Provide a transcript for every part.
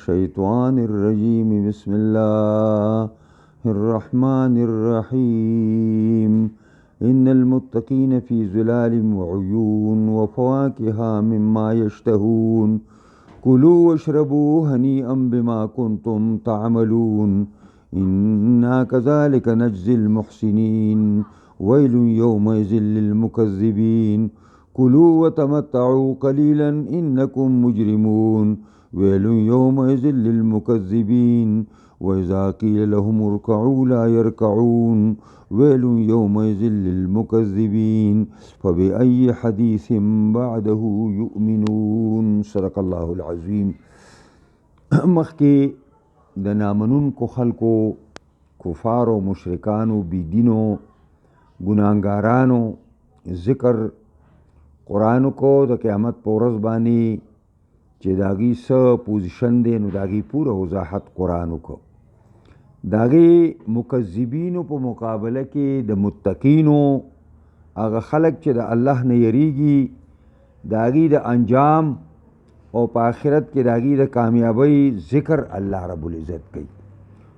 الشيطان الرجيم بسم الله الرحمن الرحيم إن المتقين في ظلال وعيون وفواكه مما يشتهون كلوا واشربوا هنيئا بما كنتم تعملون إنا كذلك نجزي المحسنين ويل يومئذ للمكذبين كلوا وتمتعوا قليلا إنكم مجرمون ويل يومئذ للمكذبين وإذا قيل لهم اركعوا لا يركعون ويل يومئذ للمكذبين فبأي حديث بعده يؤمنون صدق الله العظيم. مخکې د نامنونکو خلکو کفارو مشرکانو بيدینو ګناهګارانو ذکر قرآن کو د قیامت په ورځ باندې چې داغي څه پوزیشن دی نو داغي پوره وضاحت قرآن کو داغي مکذبینو په مقابله کې د متقینو هغه خلق چې د الله نه یریږي داغي د انجام او په آخرت کې داغي د کامیابی ذکر الله رب العزت کوي.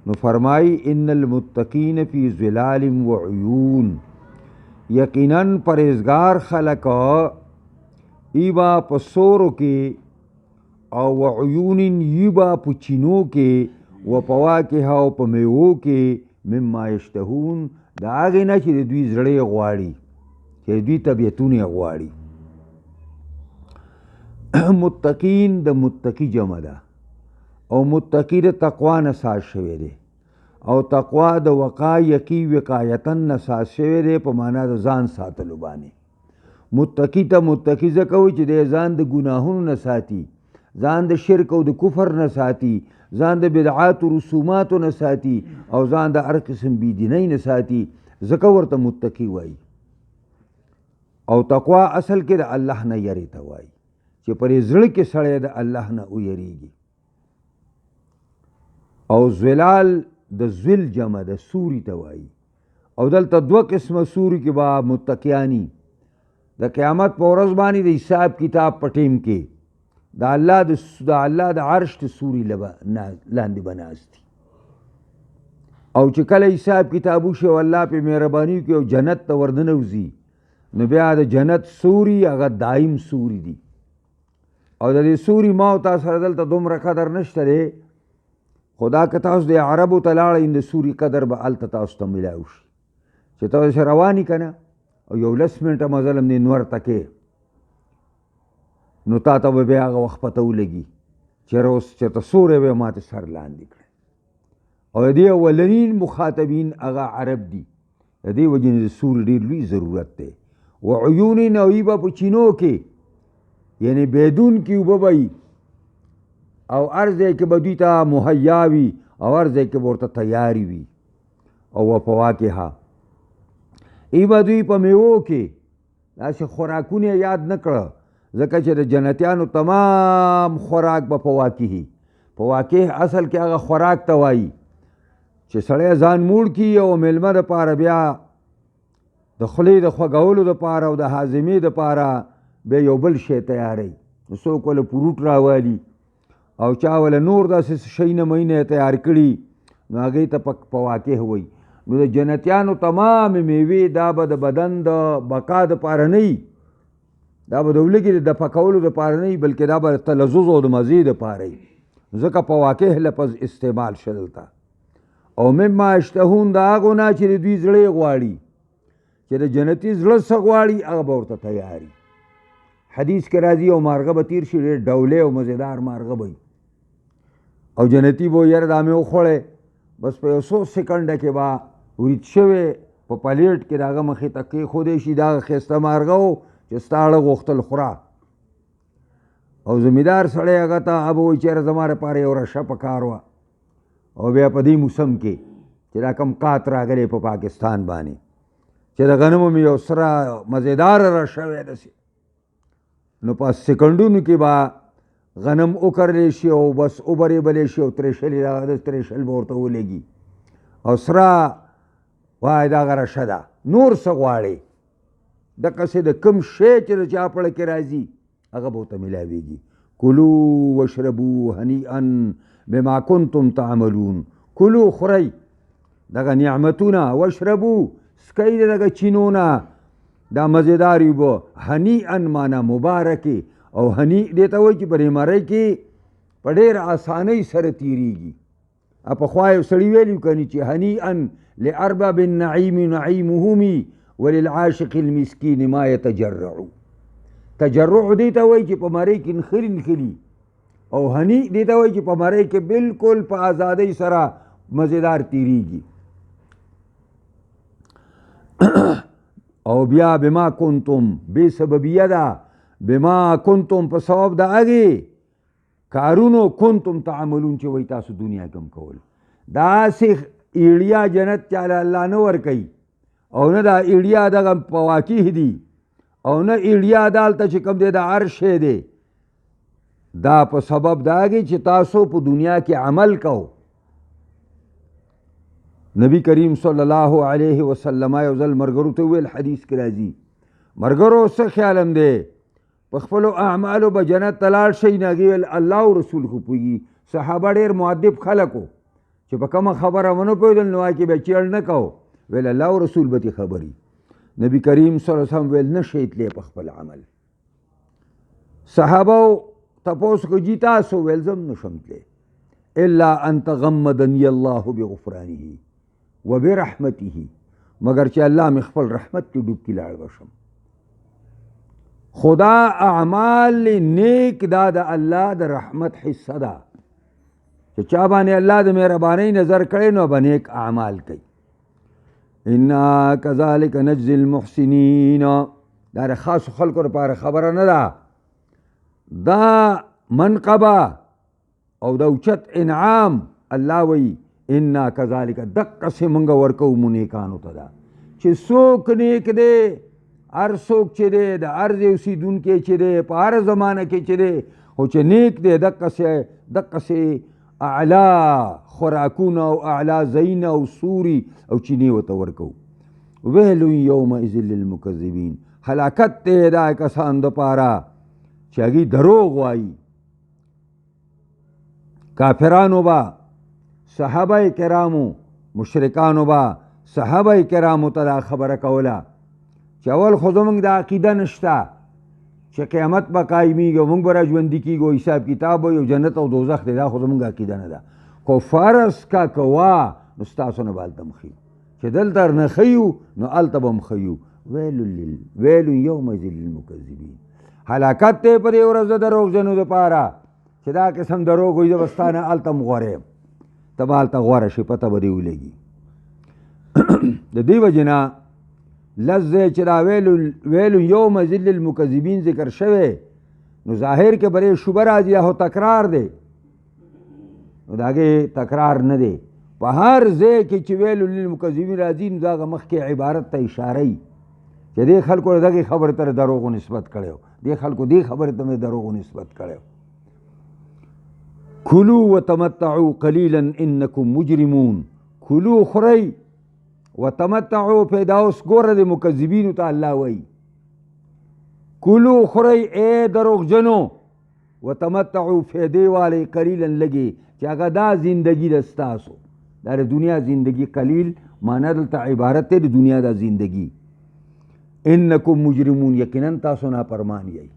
نو فرمای ان المتقین فی ظلال و عیون یقینا پرهیزگار خلق ایبا پسورو کې او وعیون یبا پچینو کې و پواکه او په میوو کې مما یشتهون دا هغې نه چې د دوی زړه غواړي چې دوی طبیعتونه غواړي. متقین د متقی جمع ده او متقی د تقوا نه ساز شوی دی او تقوا د وقایقی وقایتن نه ساز شوی دی په معنا د ځان ساتلو باندې. متقی ته متقی ځکه وایي چې د ځان د ګناهونو نه ساتي، ځان د شرک او د کفر نه ساتي، ځان د بدعات و رسوماتو نه ساتي او ځان د هر قسم بيدینۍ نه ساتي، ځکه ورته متقی وایي. او تقوا اصل کې د الله نه یری ته وایي چې پرې زړه کې سړی د الله نه ویریږي. او ظلال د ذل جمع د سوري ته وایي او دلته دوه قسمه سوري کې به متقیانی د قیامت په ورځ باندې د حساب کتاب په ټیم کې د الله د عرش د سوري لاندې بناستي او چې کله حساب کتاب وشي او الله په مهرباني کې او جنت ته ورننوځي نو بیا د جنت سوري هغه دایم سوري دي او د دې سوري ما او تاسو سره دلته دومره قدر نشته دی، خدا که تاسو د عربو ته لاړئ د سوري قدر به هلته تاسو ته میلاو شي چې تاسو رواني که نه او یو 10 منټه مزل هم دې نور ته کې نو تا ته به بیا هغه وخت پته ولګي چېرې اوس چېرته سوری به ماته سر لاندې کړی. او د دې اولنین مخاطبین هغه عرب دي، د دې وجې نه د سوري ډېر لوی ضرورت دی. و عیون نویبه په چینو کې یعنی بیدون کې اوبه به وي او هر ځای کې به دوی ته مهیا وي او هر ځای کې به ورته تیاري وي. او و فواکهه ای به دوی په میوو کې داسې خوراکونه یاد نه کړه ځکه چې د جنتیانو تمام خوراک به فواکهي فواکه اصل کې هغه خوراک ته وایي چې سړی ځان موړ کي او میلمه دپاره بیا د خولې د خوږولو دپاره او د هاضمې دپاره بیا یو بل شی تیاروي. نو څوک وله فروټ راوالي او چا وله نور داسې شی نه مینه تیار کړي نو هغې ته فواکه وایي. نو د جنتیانو تمام میوې دا به د بدن د بقا دپاره نه وي، دا به د ولږې د دفع کولو دپاره نه وي بلکې دا به د تلذذ او د مزې دپاره وي، ځکه فواکه لفظ استعمال شه دلته. او مما یشتهون د هغو نه چې د دوی زړه غواړي چې د جنتي زړه څه غواړي هغه به ورته تیاري. حدیث کې راځي او مارغه به تیر شي ډېر ډولې او مزېدار مارغه به او جنتي به یاره دا مې وخوړی بس په یو 100 سکنډه کې به ورید شوی په پلیټ کې د هغه مخې ته کېښودی شي. دا هغه ښایسته مارغه و چې ستا اړه غوښتل خوره او زمیندار سړی هغه ته به وایي چېره زما لپاره یو رشه په کار وه. او بیا په دې موسم کې چې دا کم قات راغلی په پاکستان باندې چې د غنمو مې یو سره مزېداره رشه وی داسې نو په سکنډونو کې به غنم وکرلی شي او بس وبرېبلی شي او ترېشلې د ترېشل به ورته ولګي او سره وایي دغه رشه ده نور څه غواړې دقسې د کوم شی چې د چا پړه کې راځي هغه به ورته میلاویږي. کلو وشربو هنیئا بما کنتم تعملون. کلو خورئ دغه نعمتونه، واشربو سکئ دغه چینونه دا مزیداری بو، هنیئا مانا مبارکې، او هنیء دې ته وایي چې په نعمرۍ کې په ډېر آسانۍ سره تېرېږي. پخوا یو سړي ویلي کني چې هنیئا لارباب النعیم نعیمهم وللعاشق المسکین ما یتجرع. تجرع دې ته وایي چې په مرۍ کې نښلي نښلي، او هنیء دې ته وایي چې په مرۍ کې بالکل په ازادۍ سره مزیدار تېرېږي. او بیا بما کنتم بے سببیه ده، بما کنتم په سبب د هغې کارونو کنتم تعملون چې وایي تاسو دنیا کې هم کول. داسې ایړیا جنت چاله الله نه ورکوي، او نه دا ایړیا دغه فواکه دي، او نه ایړیا دالته چې کوم دی د هر شی دی. دا په سبب د هغې چې تاسو په دنیا کې عمل کو. نبی کریم صلی الله علیه وسلم یو ځل ملګرو ته وویل، حدیث کې راځي، ملګرو څه خیال هم دی په خپلو اعمالو به جنت ته لاړ شئ؟ نه هغې ویل الله او رسول خو پوهېږي. صحابه ډېر مؤدب خلک وو چې په کومه خبره ونه پوهېدل نو هغې کې به چیړ نه کو. ویل الله او رسول به دې خبري. نبی کریم صلی الله علیه وسلم ویل نه شئ تللی په خپل عمل. صحابه تپوس کو جی تاسو؟ ویل زه هم نشم تللی الا ان تغمدنی الله بغفرانه وبرحمته، مگر چې الله مې خپل رحمت کې ډوب کې لاړ بشم. خدا اعمال نیک دا د الله د رحمت حصه ده، چې چا باندې الله د مهربانۍ نظر کړی نو به نیک اعمال کوي. انا کذلک نجزی المحسنین، دا د خاصو خلکو لپاره خبره نه ده، دا منقبه او د اوچت انعام. الله وایي انا کذالک دقسې مونږ ورکوو نیکانو ته ده، چې څوک نیک دی، هر څوک چې دی د هر ځای اوسېدونکی چې دی په هر زمانه کې چې دی، خو چې نیک دی دقسې اعلی خوراکونه او اعلی ځایونه او سوري او چینې ورته ورکوو. ویل یومئذ للمکذبین، هلاکت دی دا کسانو دپاره چې هغوی دروغ وایي. کافرانو به صحابه کرامو، مشرکانو به صحابه کرامو ته دا خبره کوله چې اول خو زموږ د عقیده نشته چې قیامت به قایمیږي او موږ به را ژوندي کېږو، حساب کتاب وي او جنت او دوزخ دی، دا خو زموږ عقیده نه ده. خو فرض کا کوه نو ستاسو نه به هلته هم ښیو، چې دلته نه ښیو نو هلته به هم ښیو. ویل یومئذ للمکذبین، هلاکت دی په دې ورځ د دروغجنو دپاره چې دا قسم دروغ وایي زه به ستا نه هلته هم غوره یم، ته به هلته غوره شي، پته به دې ولګي. د دې وجې نه لس ځای چې دا ویل یومئذ للمکذبین ذکر شوی نو ظاهر کې برې شوبه راځي، یا خو تکرار دی، نو د هغې تکرار نه دی. په هر ځای کې چې ویل للمکذبین راځي نو د هغه مخکې عبارت ته اشاره وي چې دې خلکو دغې خبرې ته دروغو نسبت کړی و، دې خلکو دې خبرې ته مې دروغو نسبت کړی و. کلو وتمتعوا قلیلا انکم مجرمون، کلو خورئ وتمتعوا پیدا اوس ګوره د مکذبینو ته الله وایي کلو خورئ ای دروغجنو، وتمتعوا فیدې والئ قلیلا لږې، چې هغه دا زندګي ده ستاسو، دا د دنیا زندګي. قلیل معنا دلته عبارت دی د دنیا دا زندګي. انکم مجرمون، یقینا تاسو نافرمان یئ.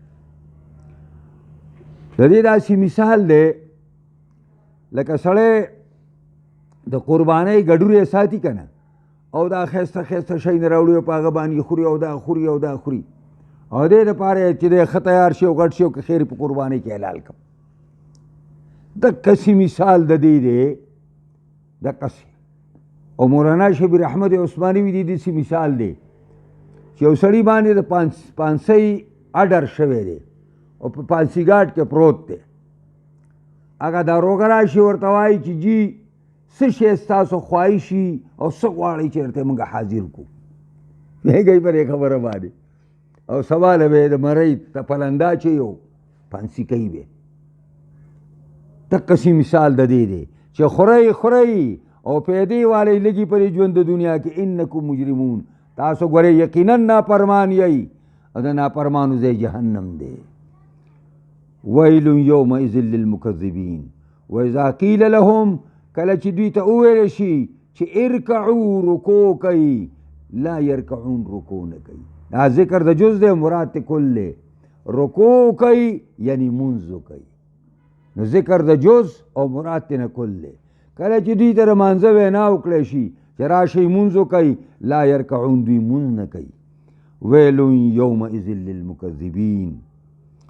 د دې داسې مثال دی لکه سړی د قربانۍ ګډورې ساتي که نه، او دا ښایسته ښایسته شی نه راوړي او په هغه باندې خوري او دا خوري او دا خوري، او دې دپاره چې دی ښه تیار شي او غټ شي او که خیر په قربانۍ کې حلال کړم. دقسې مثال د دې دی، دقسې. او مولانا شبیر احمد عثماني وي دې داسې مثال دی چې یو سړي باندې د پانسۍ اډر شوی دی او په پانسي ګاټ کې پروت دی. هغه داروغه راشي ورته وایي چې جی څه شی ستاسو خواهشي او څه غواړئ چې درته موږ حاضر کړو. پوهېږئ په دې خبره باندې. او سواله به یې د مرۍ پلنده چې یو پانسي کوي به. دقسې مثال د دې دی چې خورئ او پیدې والی لږي پرې ژوند د دنیا کې. انکم مجرمون، تاسو ګورئ یقینا نافرمان یئ او د نافرمانو ځای جهنم دی. ویل یومئذ للمکذبین، واذا قیل لهم کله چې دوی ته وویل شي چې ارکعو رکوع کوي لا یرکعون رکوع نه کوي. دا ذکر د جز دی مراد ته کل دی. رکوع کوي یعنی منځ کوي. نو ذکر د جز او مراد ته نه کل دی. کله چې دوی ته د مانځه وینا وکړی شي چې راشئ منځ کوي لا یرکعون دوی منځ نه کوي. ویل یومئذ للمکذبین.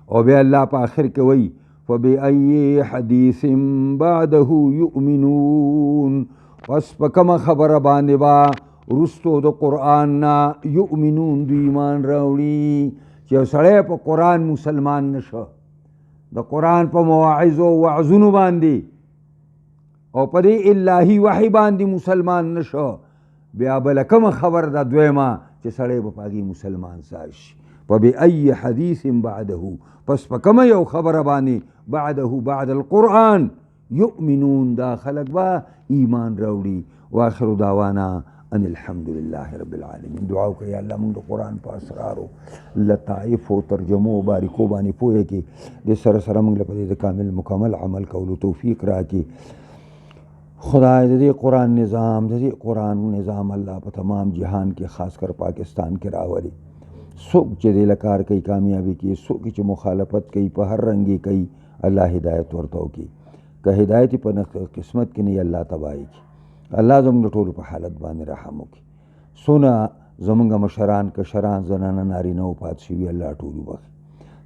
او بیا الله په آخر کې وایي فبأي حدیث بعده یؤمنون. پس په کومه خبره باندې با رستو د قرآن نه یؤمنون دوی ایمان راوړي. چې یو سړی په قرآن مسلمان نشه، د قرآن په مواعظ او وعظونو باندې او په دې الهي وحی باندې مسلمان نشه، بیا بله کومه خبر ده دویمه چې سړی به په هغې مسلمان ساشي. فبأي حدیث بعده، پس په کومه یو خبره باندې بعده بعد القرآن یؤمنون دا خلق با ایمان راوړي. واخر دعوانا ان الحمد لله رب العالمین. دعا وکړئ یا الله موږ د قرآن په اسرارو لطائف او ترجمو باریکو باندې پوهه کې د سره سره موږ له په دې کامل مکمل عمل کولو توفیق راکړي. خدای د دې قرآن نظام د دې قرآن نظام الله په تمام جهان کې خاص کر پاکستان کې راولي. څوک چې دې لکار کوي کامیابی کوي، څوک چې مخالفت کوي په هر رنګي کوي الله هدایت ورته وکړي. که هدایت په قسمت کې نه الله تباهي کوي. الله زموږ ټولو په حالت باندې رحم وکړي. څونه زموږ مشران کشران زنانه نارینه وفات شوي الله ټول وبخښي.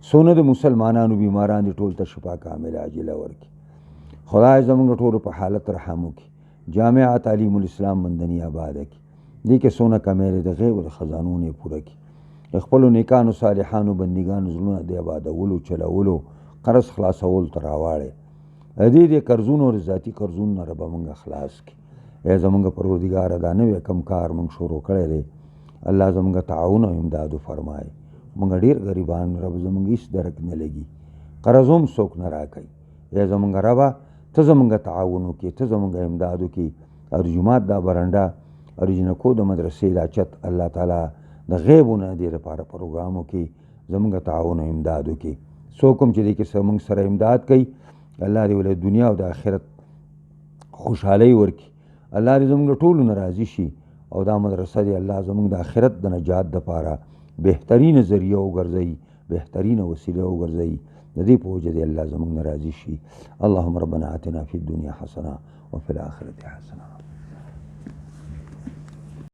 څونه د مسلمانانو بیماران دي ټول ته شفا کامله عاجله ورکړي. خدای زموږ ټولو په حالت رحم وکړي. جامعه تعلیم الاسلام مندنی آباد کړي. دې کې څونه کمې د غیب د خزانو نه پوره کړي. خپلو نیکانو صالحانو بندګانو زړونه د آبادولو چلولو قرض خلاصول ته راواړی. دې قرضونو او ذاتي قرضونو نه ربه موږ خلاص کړي. ای زموږ پروردګاره دا نوی کم کار موږ شروع کړی دی، الله زموږ تعاون او امداد وفرمایي. موږ ډېر غریبان رب زموږ هېڅ درک نه لګي، قرض هم څوک نه راکوي. ای زموږ ربه ته زموږ تعاون وکړي، ته زموږ امداد وکړي. او د جومات دا برنډه او د جنکو د مدرسې دا چت الله تعالی د غیبو نه دې لپاره پروګرامو کې زموږ تعاون او امداد وکړي. څوک هم چې دې کې زموږ سره امداد کوي الله دې ولې دنیا او د آخرت خوشحالۍ ورکړي. الله دې زموږ ټولو نه راضي شي او دا مدرسه دې الله زموږ د آخرت د نجات دپاره بهترینه ذریعه وګرځوي، بهترینه وسیله وګرځوي. د دې په وجه دې الله زموږ نه راضي شي. اللهم ربنا آتنا فی الدنیا حسنه وفي الآخرة حسنه